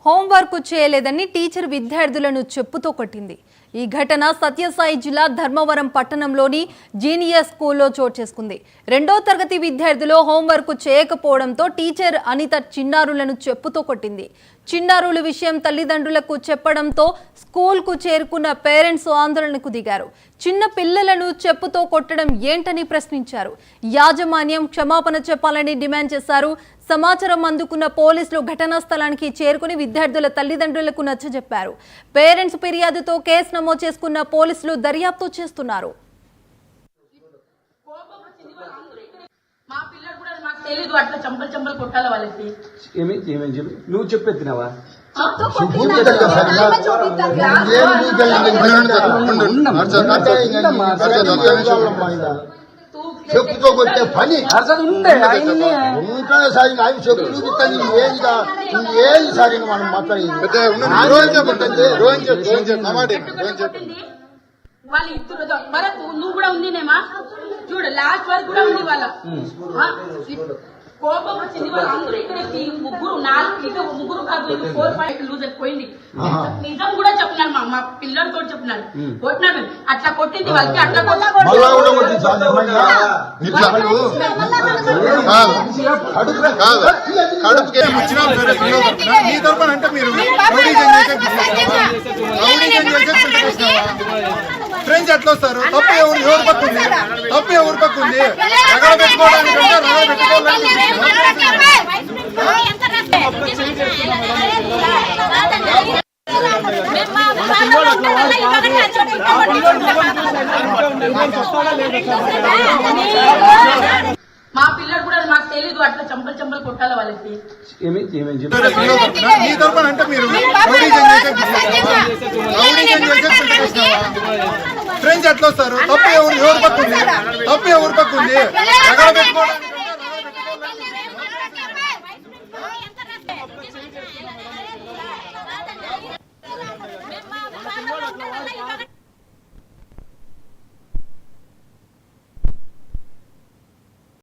Homework చేయలేదని teacher విద్యార్థులను చెప్పుతో కొట్టింది. ఈ ఘటన సత్యసాయి జిల్లా ధర్మవరం పట్టణంలోని జీనియస్ స్కూల్లో చోటు చేసుకుంది. 2వ తరగతి విద్యార్థులు హోంవర్క్ చేయకపోవడంతో టీచర్ అనిత చిన్నారులను చెప్పుతో కొట్టింది. చిన్నారుల విషయం తల్లిదండ్రులకు చెప్పడంతో స్కూల్కు చేరుకున్న పేరెంట్స్ ఆందోళనకు దిగారు. చిన్న పిల్లలను చెప్పుతో కొట్టడం ఏంటని ప్రశ్నించారు. యాజమాన్యం క్షమాపణ చెప్పాలని డిమాండ్ చేశారు. సమాచారం అందుకున్న పోలీసులు ఘటనా స్థలానికి చేరుకుని విద్యార్థుల తల్లిదండ్రులకు నచ్చజెప్పారు. పేరెంట్స్ ఫిర్యాదుతో కేసు నమోదు చేసుకున్న పోలీసులు దర్యాప్తు చేస్తున్నారు. నువ్వు చెప్పెత్తినావా? చెప్పుతో కొట్టే పని సారి ఆయన చెప్పు చూపిస్తాను. ఏది సారి మనం మాట్లాడేది వాళ్ళ ఇద్దరు వరకు నువ్వు కూడా ఉందినేమా చూడు, లాస్ట్ వరకు కూడా ఉంది. వాళ్ళ కోపం వచ్చింది. వాళ్ళు అందరూ ఇక్కడ ముగ్గురు ముగ్గురు కాదు 4-5 లూజ్ అయిపోయింది. నిజం కూడా చెప్పినాడు. మా పిల్లలతో చెప్పినాడు. కొట్టినాడు మేము అట్లా కొట్టింది వాళ్ళకి. అట్లా ఫ్రెండ్స్ ఎట్లా వస్తారు? తప్పు ఎవరు పక్కుంది? తప్పు ఎవరు పక్కుంది? రగడ పెట్టుకోవడానికి రగడ పెట్టుకోవాలని మా పిల్లలు కూడా మాకు తెలీదు. అట్లా చంపలు కొట్టాలి వాళ్ళకి. మీ తరపున అంటే మీరు ఫ్రెండ్స్ ఎట్లా వస్తారు? తప్పు ఎవరు పక్కుంది? తప్పు ఎవరు పక్కుంది? రగడ పెట్టుకోవడానికి